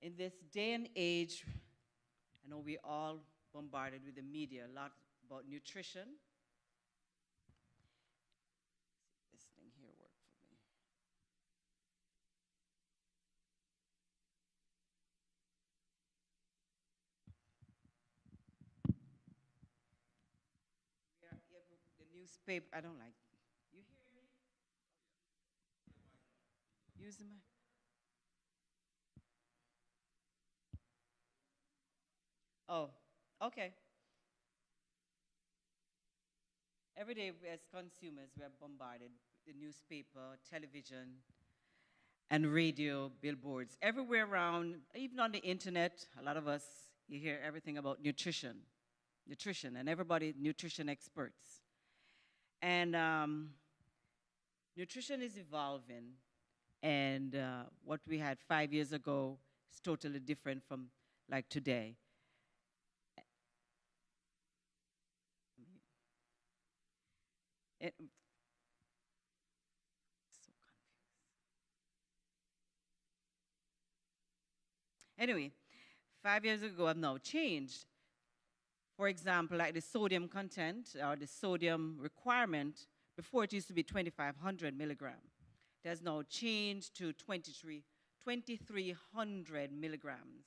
In this day and age, I know we all bombarded with the media a lot about nutrition. This thing here worked for me. The newspaper, I don't like. You hear me? Use the mic. Oh, okay. Every day as consumers, we are bombarded with the newspaper, television, and radio, billboards. Everywhere around, even on the internet, a lot of us, you hear everything about nutrition, and everybody, nutrition experts. And nutrition is evolving, and what we had 5 years ago is totally different from like today. It, so anyway, 5 years ago have now changed. For example, like the sodium content or the sodium requirement, before it used to be 2,500 milligram. It has now changed to 2,300 milligrams.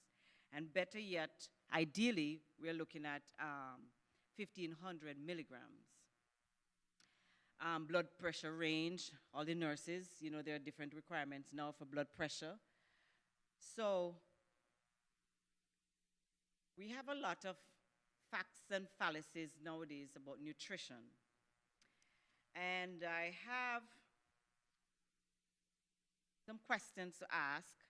And better yet, ideally, we're looking at 1,500 milligrams. Blood pressure range, all the nurses, you know, there are different requirements now for blood pressure. So we have a lot of facts and fallacies nowadays about nutrition. And I have some questions to ask.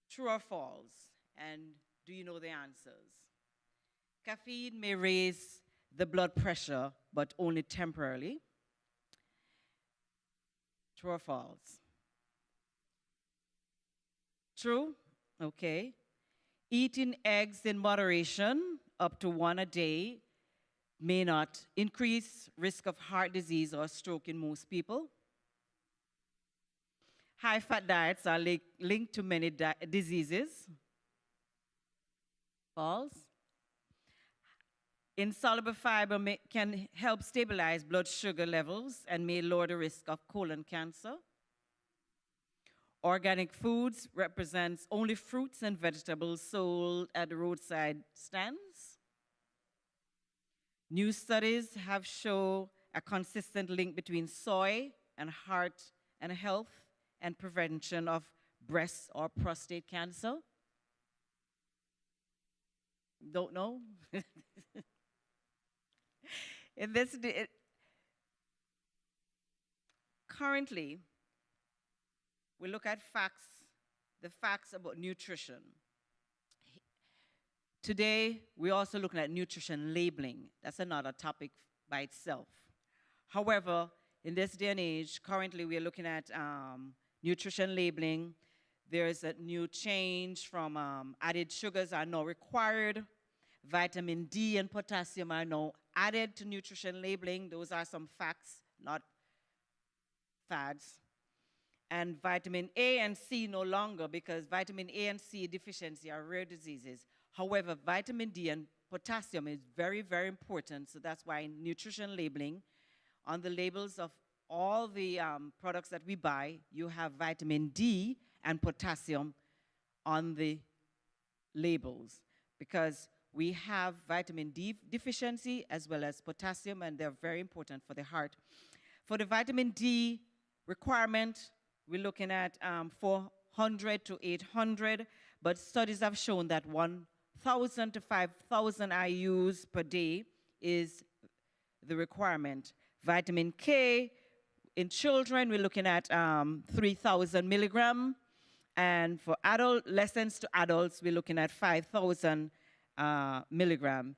True or false? And do you know the answers? Caffeine may raise the blood pressure, but only temporarily. True or false? True? Okay. Eating eggs in moderation, up to one a day, may not increase risk of heart disease or stroke in most people. High-fat diets are linked to many diseases. False. Insoluble fiber can help stabilize blood sugar levels and may lower the risk of colon cancer. Organic foods represents only fruits and vegetables sold at the roadside stands. New studies have shown a consistent link between soy and heart and health and prevention of breast or prostate cancer. Don't know? In this, currently, we look at facts, the facts about nutrition. Today, we're also looking at nutrition labeling. That's another topic by itself. However, in this day and age, currently we are looking at nutrition labeling. There's a new change from added sugars are now required. Vitamin D and potassium are now added to nutrition labeling. Those are some facts, not fads. And vitamin A and C no longer, because vitamin A and C deficiency are rare diseases. However, vitamin D and potassium is very, very important. So that's why in nutrition labeling, on the labels of all the products that we buy, you have vitamin D and potassium on the labels, because we have vitamin D deficiency as well as potassium, and they're very important for the heart. For the vitamin D requirement, we're looking at 400 to 800, but studies have shown that 1,000 to 5,000 IUs per day is the requirement. Vitamin K, in children, we're looking at 3,000 milligram, and for adolescents to adults, we're looking at 5,000 milligram.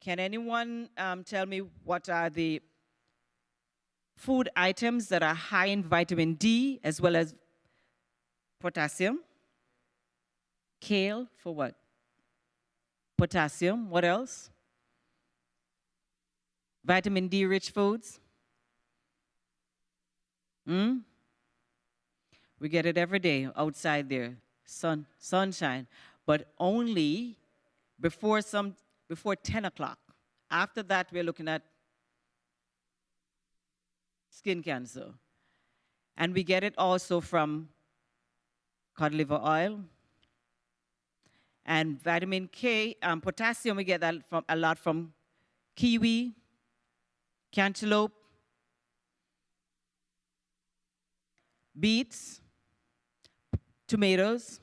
Can anyone tell me what are the food items that are high in vitamin D as well as potassium? Kale for what? Potassium. What else? Vitamin D rich foods. We get it every day outside there. sunshine, but only before 10 o'clock. After that, we're looking at skin cancer. And we get it also from cod liver oil. And vitamin K, potassium, we get that from a lot from kiwi, cantaloupe, beets, tomatoes.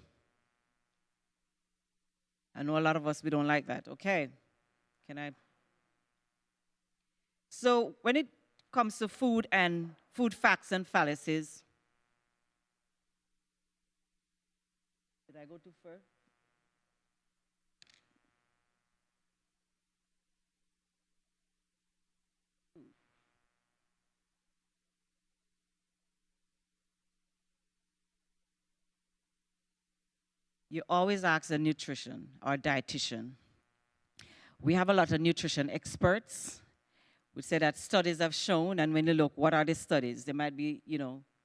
I know a lot of us, we don't like that. Okay. Can I? So when it comes to food and food facts and fallacies, did I go too far? You always ask a nutrition or a dietitian. We have a lot of nutrition experts. We say that studies have shown, and when you look, what are the studies? There might be,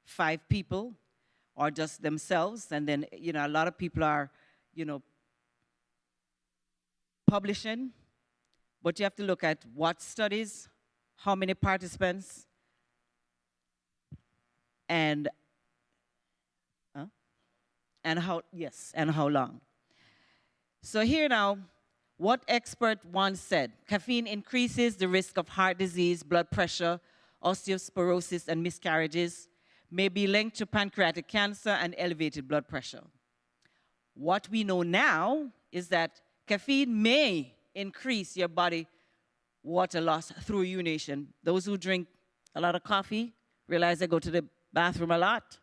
5 people or just themselves, and then, a lot of people are, publishing, but you have to look at what studies, how many participants, and how long. So here now, what expert once said, caffeine increases the risk of heart disease, blood pressure, osteoporosis, and miscarriages, may be linked to pancreatic cancer and elevated blood pressure. What we know now is that caffeine may increase your body water loss through urination. Those who drink a lot of coffee realize they go to the bathroom a lot.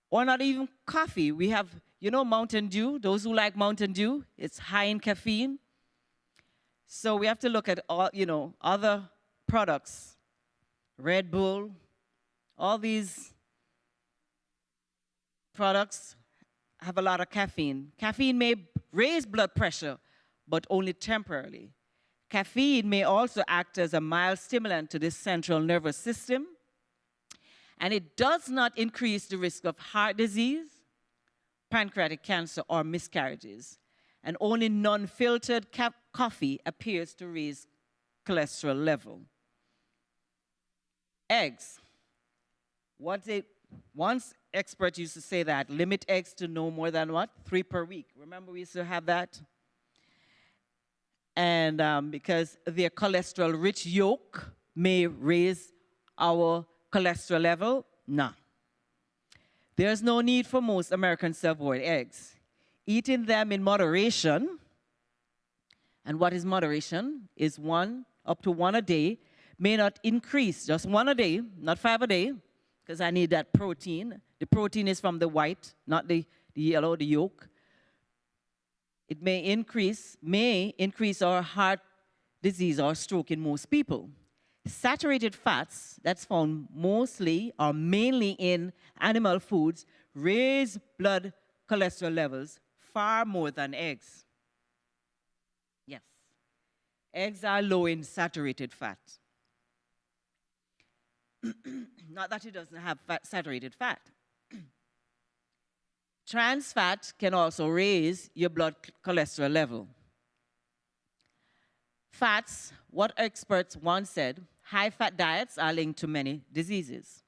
Or not even coffee. We have, Mountain Dew. Those who like Mountain Dew, it's high in caffeine. So we have to look at all, other products. Red Bull, all these products have a lot of caffeine. Caffeine may raise blood pressure, but only temporarily. Caffeine may also act as a mild stimulant to the central nervous system. And it does not increase the risk of heart disease, pancreatic cancer, or miscarriages. And only non-filtered coffee appears to raise cholesterol level. Eggs. Once experts used to say that, limit eggs to no more than what? 3 per week. Remember we used to have that? And because their cholesterol-rich yolk may raise our cholesterol level? No. There's no need for most Americans to avoid eggs. Eating them in moderation, and what is moderation? Is up to 1 a day, may not increase, just 1 a day, not 5 a day, because I need that protein. The protein is from the white, not the yellow, the yolk. It may increase our heart disease or stroke in most people. Saturated fats, that's found mostly or mainly in animal foods, raise blood cholesterol levels far more than eggs. Yes. Eggs are low in saturated fat. Not that it doesn't have saturated fat. Trans fat can also raise your blood cholesterol level. Fats, what experts once said, high-fat diets are linked to many diseases.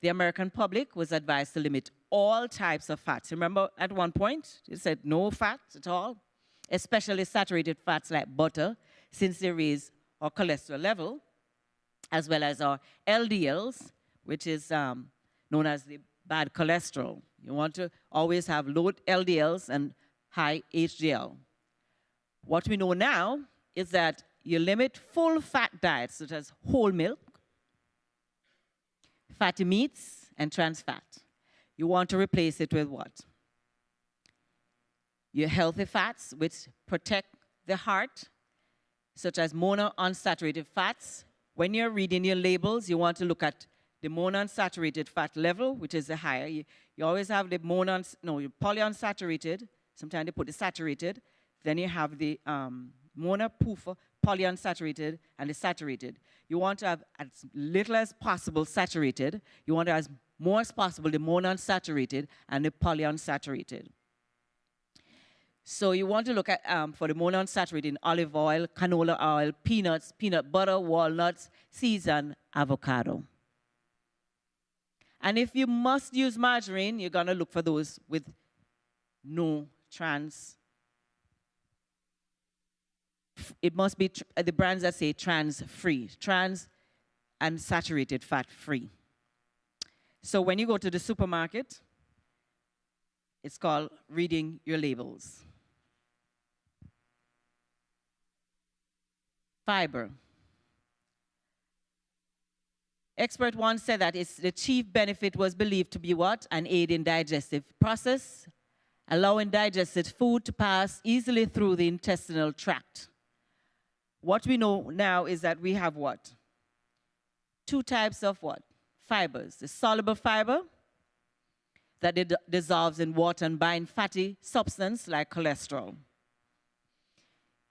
The American public was advised to limit all types of fats. Remember at one point, it said no fats at all, especially saturated fats like butter, since they raise our cholesterol level, as well as our LDLs, which is known as the bad cholesterol. You want to always have low LDLs and high HDL. What we know now is that you limit full fat diets such as whole milk, fatty meats, and trans fat. You want to replace it with what? Your healthy fats, which protect the heart, such as monounsaturated fats. When you're reading your labels, you want to look at the monounsaturated fat level, which is the higher. You always have the polyunsaturated. Sometimes they put the saturated. Then you have the polyunsaturated, and the saturated. You want to have as little as possible saturated. You want to have as more as possible the monounsaturated and the polyunsaturated. So you want to look at, for the monounsaturated, in olive oil, canola oil, peanuts, peanut butter, walnuts, seeds, and avocado. And if you must use margarine, you're going to look for those with no trans. It must be the brands that say trans-free, trans and saturated fat-free. So when you go to the supermarket, it's called reading your labels. Fiber. Expert one said that the chief benefit was believed to be what? An aid in digestive process, allowing digested food to pass easily through the intestinal tract. What we know now is that we have what? Two types of what? Fibers. The soluble fiber that dissolves in water and bind fatty substance like cholesterol.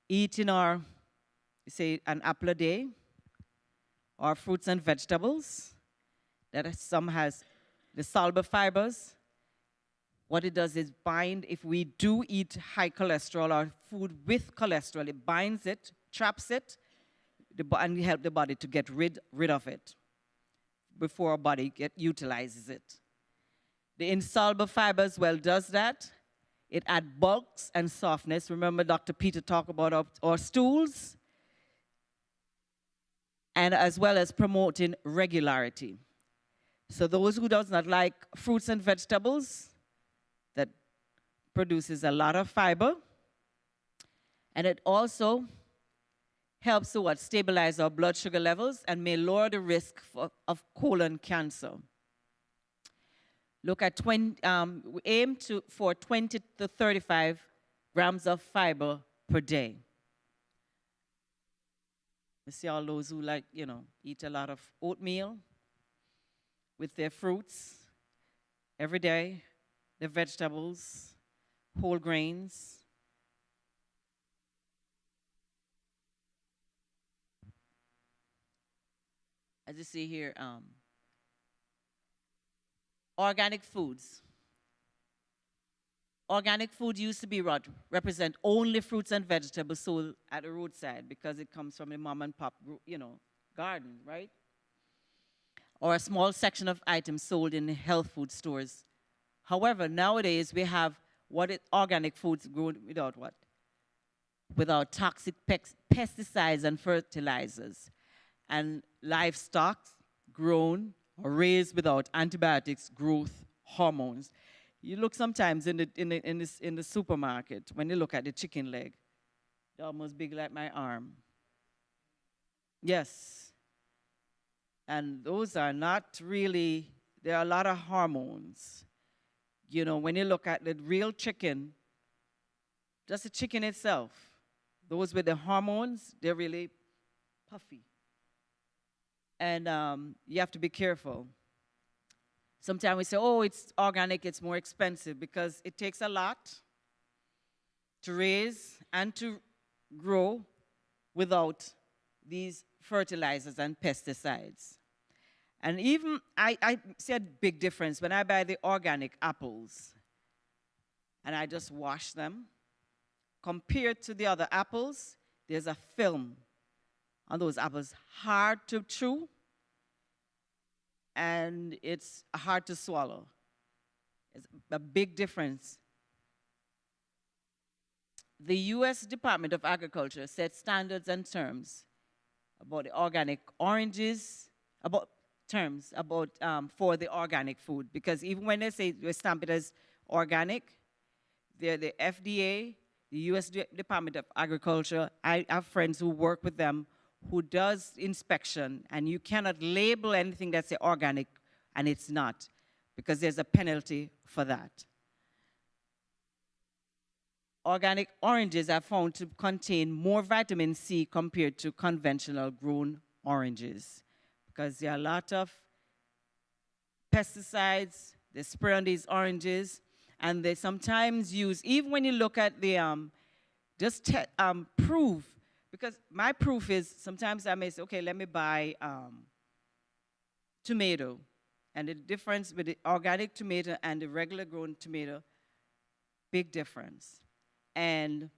Eating our, say, an apple a day, or fruits and vegetables, that some has the soluble fibers. What it does is bind, if we do eat high cholesterol or food with cholesterol, it binds it, traps it, and we help the body to get rid of it before our body utilizes it. The insoluble fiber as well does that. It adds bulks and softness. Remember Dr. Peter talked about our stools? And as well as promoting regularity. So those who does not like fruits and vegetables, that produces a lot of fiber. And it also helps to stabilize our blood sugar levels and may lower the risk of colon cancer. Look at we aim for 20 to 35 grams of fiber per day. You see all those who eat a lot of oatmeal with their fruits every day, their vegetables, whole grains. As you see here, organic foods. Organic food used to be what? Represent only fruits and vegetables sold at the roadside because it comes from a mom and pop, garden, right? Or a small section of items sold in health food stores. However, nowadays we have organic foods grown without what? Without toxic pesticides and fertilizers. And livestock grown or raised without antibiotics, growth hormones. You look sometimes in the supermarket, when you look at the chicken leg, they're almost big like my arm. Yes. And those are not really, there are a lot of hormones. When you look at the real chicken, just the chicken itself, those with the hormones, they're really puffy. And you have to be careful. Sometimes we say, oh, it's organic, it's more expensive, because it takes a lot to raise and to grow without these fertilizers and pesticides. And even, I see a big difference when I buy the organic apples and I just wash them. Compared to the other apples, there's a film on those apples, hard to chew, and it's hard to swallow. It's a big difference. The U.S. Department of Agriculture set standards and terms about the organic oranges, for the organic food, because even when they say we stamp it as organic, the FDA, the U.S. Department of Agriculture, I have friends who work with them who does inspection, and you cannot label anything that's organic and it's not, because there's a penalty for that. Organic oranges are found to contain more vitamin C compared to conventional grown oranges, because there are a lot of pesticides, they spray on these oranges, and they sometimes use, even when you look at the, proof, because my proof is, sometimes I may say, okay, let me buy tomato. And the difference with the organic tomato and the regular grown tomato, big difference. And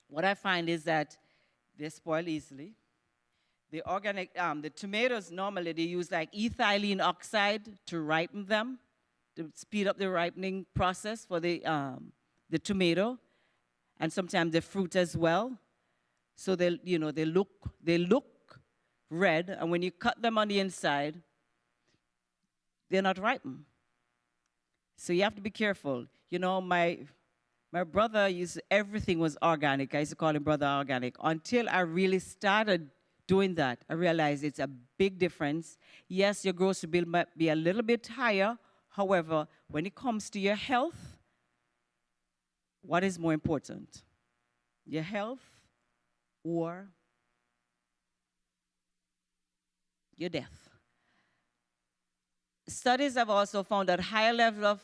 what I find is that they spoil easily. The organic, the tomatoes, normally they use like ethylene oxide to ripen them, to speed up the ripening process for the tomato, and sometimes the fruit as well. So they, you know, they look red, and when you cut them on the inside, they're not ripened. So you have to be careful. You know, my brother everything was organic. I used to call him Brother Organic. Until I really started doing that, I realized it's a big difference. Yes, your grocery bill might be a little bit higher. However, when it comes to your health, what is more important? Your health or your death? Studies have also found that higher level of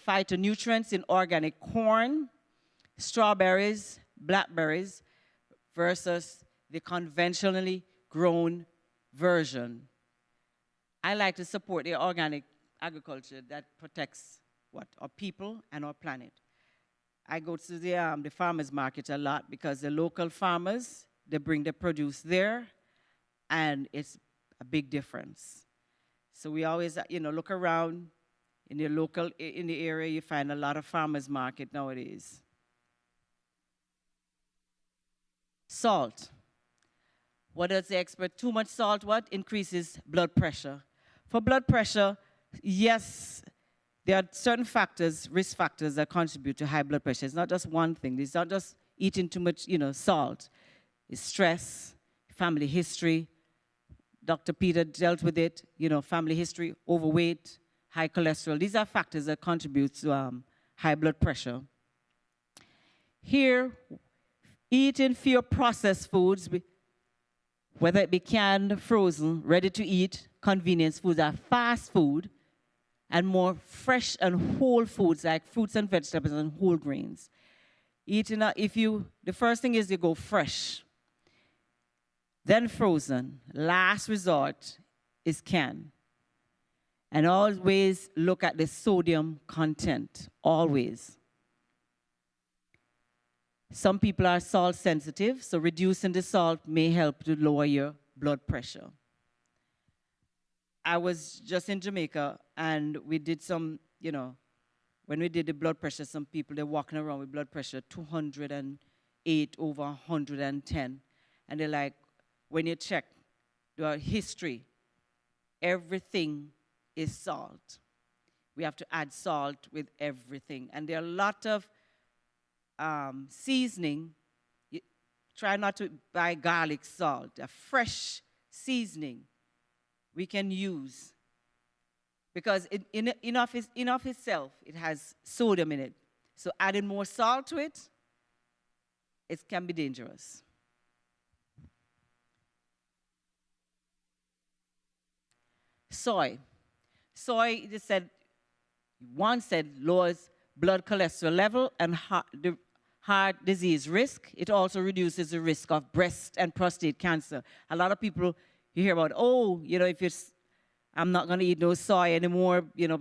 phytonutrients in organic corn, strawberries, blackberries versus the conventionally grown version. I like to support the organic agriculture that protects what? Our people and our planet. I go to the farmers market a lot because the local farmers, they bring their produce there, and it's a big difference. So we always, you know, look around in the area, you find a lot of farmers market nowadays. Salt. What does the expert? Too much salt, what? Increases blood pressure. For blood pressure, yes, there are certain factors, risk factors that contribute to high blood pressure. It's not just one thing. It's not just eating too much, you know, salt. It's stress, family history. Dr. Peter dealt with it, you know, family history, overweight, high cholesterol. These are factors that contribute to high blood pressure. Here, eating fewer processed foods, whether it be canned, frozen, ready to eat, convenience foods are fast food, and more fresh and whole foods like fruits and vegetables and whole grains. Eating, the first thing is you go fresh, then frozen. Last resort is canned. And always look at the sodium content, always. Some people are salt sensitive, so reducing the salt may help to lower your blood pressure. I was just in Jamaica, and we did some, you know, when we did the blood pressure, some people, they're walking around with blood pressure 208 over 110. And they're like, when you check the history, everything is salt. We have to add salt with everything. And there are a lot of seasoning. Try not to buy garlic salt. A fresh seasoning we can use. Because in of itself, it has sodium in it. So adding more salt to it, it can be dangerous. Soy. Soy, one said lowers blood cholesterol level and heart disease risk. It also reduces the risk of breast and prostate cancer. A lot of people, you hear about, oh, you know, I'm not going to eat no soy anymore, you know,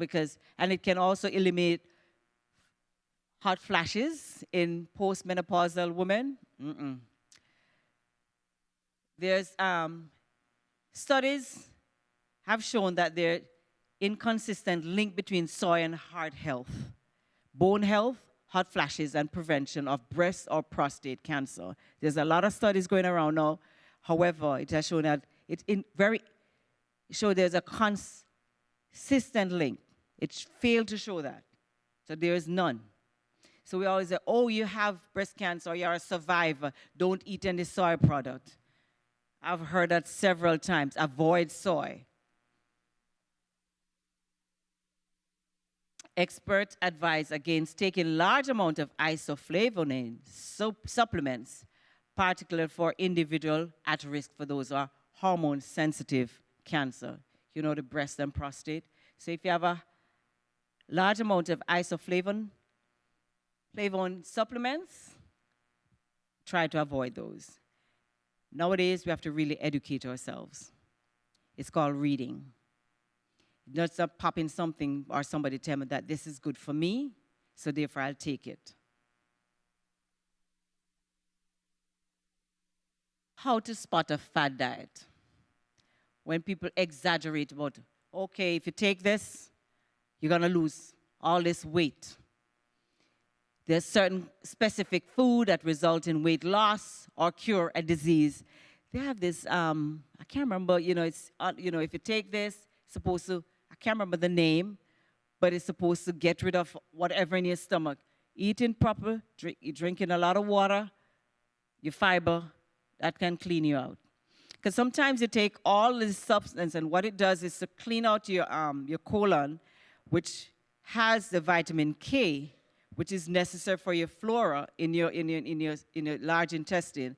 and it can also eliminate hot flashes in postmenopausal women. There's studies have shown that there's inconsistent link between soy and heart health, bone health, hot flashes, and prevention of breast or prostate cancer. There's a lot of studies going around now. However, it has shown that there's a consistent link. It failed to show that. So there is none. So we always say, oh, you have breast cancer, or you're a survivor. Don't eat any soy product. I've heard that several times. Avoid soy. Experts advise against taking large amount of isoflavonoid supplements, particularly for individuals at risk for those who are hormone-sensitive cancer, you know, the breast and prostate. So if you have a large amount of isoflavone supplements, try to avoid those. Nowadays, we have to really educate ourselves. It's called reading. Not popping something or somebody tell me that this is good for me, so therefore I'll take it. How to spot a fad diet. When people exaggerate about, okay, if you take this, you're going to lose all this weight. There's certain specific food that result in weight loss or cure a disease. They have this, I can't remember, it's, if you take this, it's supposed to, I can't remember the name, but it's supposed to get rid of whatever in your stomach. Eating proper, drinking a lot of water, your fiber, that can clean you out. Because sometimes you take all this substance, and what it does is to clean out your colon, which has the vitamin K, which is necessary for your flora in your large intestine,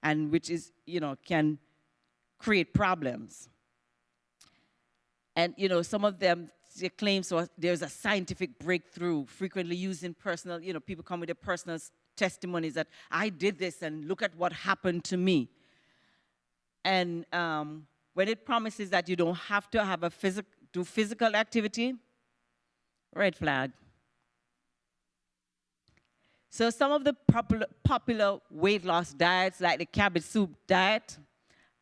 and which is, can create problems. And, some of them, they claim so there's a scientific breakthrough, frequently using personal, people come with their personal testimonies that I did this and look at what happened to me. And when it promises that you don't have to have do physical activity, red flag. So some of the popular weight loss diets, like the cabbage soup diet,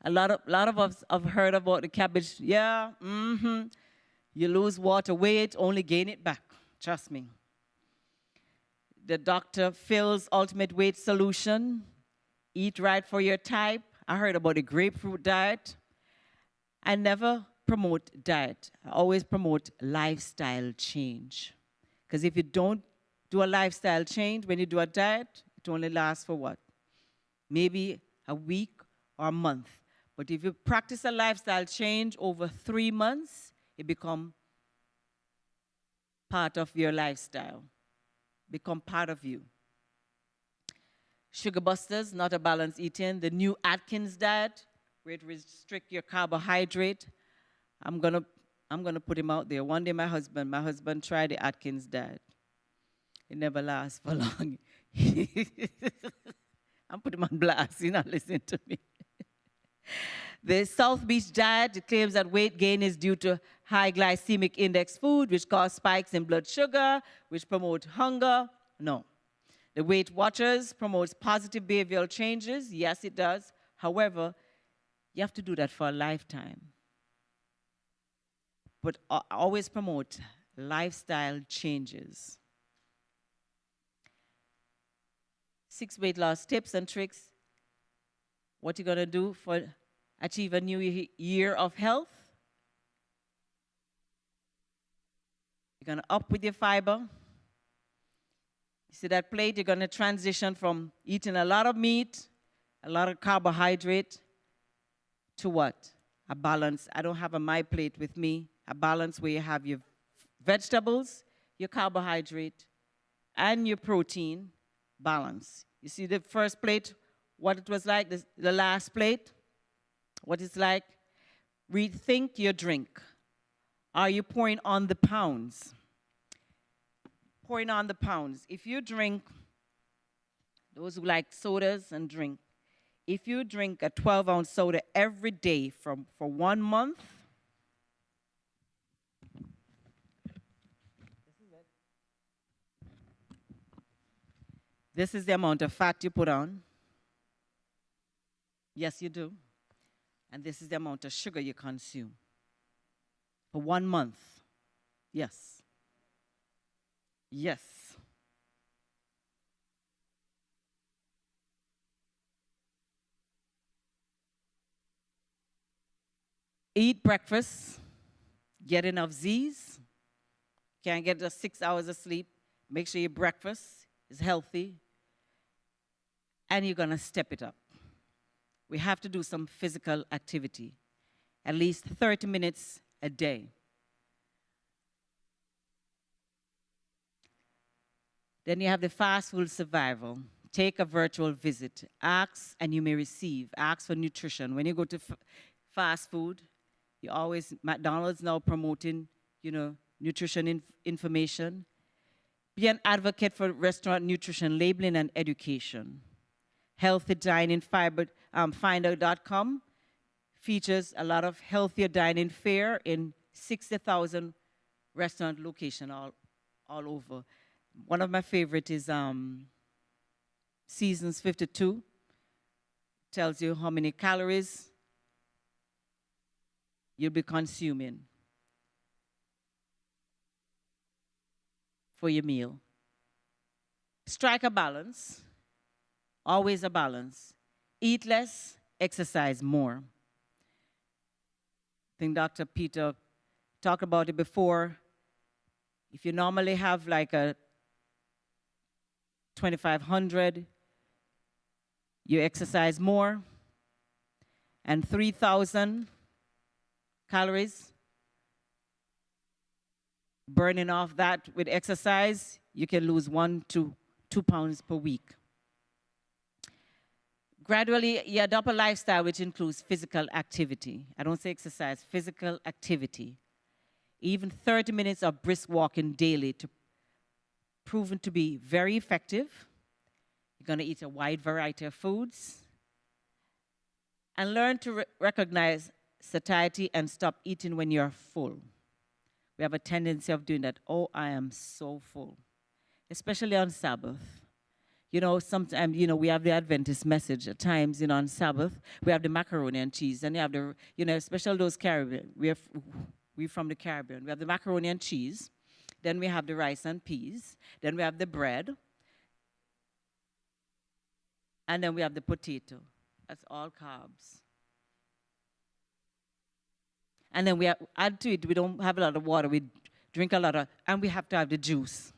a lot of us have heard about the cabbage. Yeah, you lose water weight, only gain it back. Trust me. The Dr. Phil's Ultimate Weight Solution, eat right for your type. I heard about the grapefruit diet. I never promote diet. I always promote lifestyle change. Because if you don't do a lifestyle change, when you do a diet, it only lasts for what? Maybe a week or a month. But if you practice a lifestyle change over 3 months, it becomes part of your lifestyle, become part of you. Sugar busters, not a balanced eating. The new Atkins diet, where it restricts your carbohydrate. I'm gonna put him out there. One day my husband tried the Atkins diet. It never lasts for long. I'm putting him on blast. He's not listening to me. The South Beach diet, it claims that weight gain is due to high glycemic index food, which cause spikes in blood sugar, which promote hunger. No. The Weight Watchers promotes positive behavioral changes. Yes, it does. However, you have to do that for a lifetime. But always promote lifestyle changes. 6 weight loss tips and tricks. What you're going to do for achieve a new year of health. You're going to up with your fiber. You see that plate? You're going to transition from eating a lot of meat, a lot of carbohydrate, to what? A balance. I don't have my plate with me. A balance where you have your vegetables, your carbohydrate, and your protein balance. You see the first plate, what it was like, the last plate, what it's like. Rethink your drink. Are you pouring on the pounds? Pouring on the pounds. If you drink, those who like sodas and drink, if you drink a 12-ounce soda every day for 1 month, this is the amount of fat you put on. Yes, you do. And this is the amount of sugar you consume for 1 month. Yes. Yes. Eat breakfast. Get enough Z's. Can't get just 6 hours of sleep. Make sure your breakfast is healthy. And you're going to step it up. We have to do some physical activity, at least 30 minutes a day. Then you have the fast food survival. Take a virtual visit. Ask and you may receive. Ask for nutrition. When you go to fast food, you always, McDonald's now promoting, nutrition information. Be an advocate for restaurant nutrition labeling and education. Healthy Dining Finder.com features a lot of healthier dining fare in 60,000 restaurant location all over. One of my favorite is Seasons 52. Tells you how many calories you'll be consuming for your meal. Strike a balance, always a balance. Eat less, exercise more. I think Dr. Peter talked about it before. If you normally have like a 2,500, you exercise more, and 3,000 calories, burning off that with exercise, you can lose 1 to 2 pounds per week. Gradually, you adopt a lifestyle which includes physical activity. I don't say exercise, physical activity. Even 30 minutes of brisk walking daily proven to be very effective. You're going to eat a wide variety of foods. And learn to recognize satiety and stop eating when you're full. We have a tendency of doing that. Oh, I am so full. Especially on Sabbath. You know, sometimes, you know, we have the Adventist message at times, you know, on Sabbath. We have the macaroni and cheese. And you have the, you know, especially those Caribbean. We're from the Caribbean. We have the macaroni and cheese. Then we have the rice and peas. Then we have the bread. And then we have the potato. That's all carbs. And then we add to it, we don't have a lot of water. We drink a lot of, and we have to have the juice.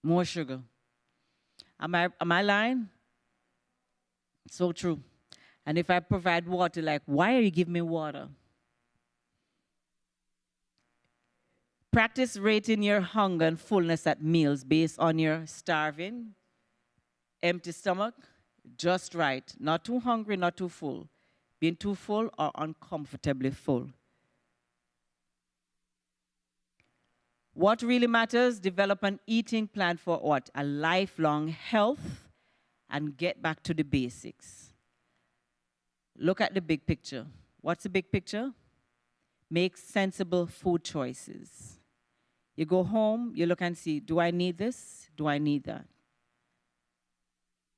More sugar. Am I lying? So true. And if I provide water, like, why are you giving me water? Practice rating your hunger and fullness at meals based on your starving, empty stomach, just right. Not too hungry, not too full. Being too full or uncomfortably full. What really matters? Develop an eating plan for what? A lifelong health, and get back to the basics. Look at the big picture. What's the big picture? Make sensible food choices. You go home, you look and see, do I need this? Do I need that?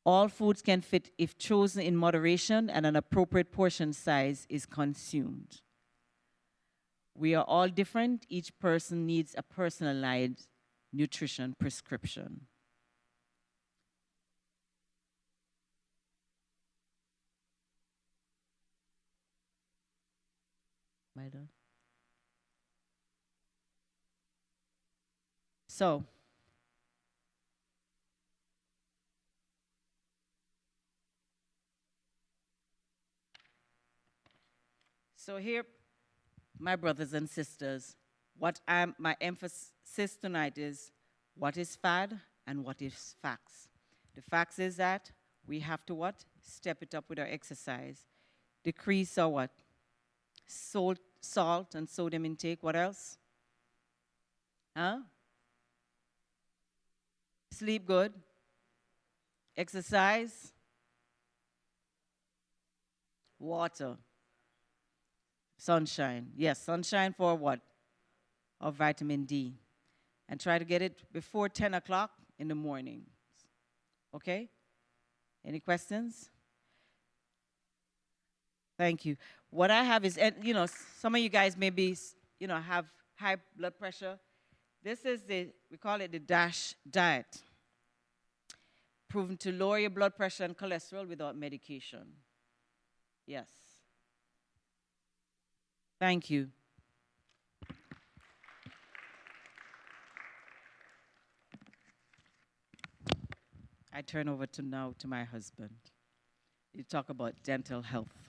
All foods can fit if chosen in moderation and an appropriate portion size is consumed. We are all different. Each person needs a personalized nutrition prescription. Am I done? So here, my brothers and sisters, my emphasis tonight is what is fad and what is facts. The facts is that we have to what? Step it up with our exercise. Decrease our what? Salt and sodium intake. What else? Huh? Sleep good. Exercise. Water. Sunshine. Yes, sunshine for what? Of vitamin D. And try to get it before 10 o'clock in the morning. Okay? Any questions? Thank you. What I have is, you know, some of you guys maybe, you know, have high blood pressure. This is we call it the DASH diet. Proven to lower your blood pressure and cholesterol without medication. Yes. Thank you. I turn over now to my husband. You talk about dental health.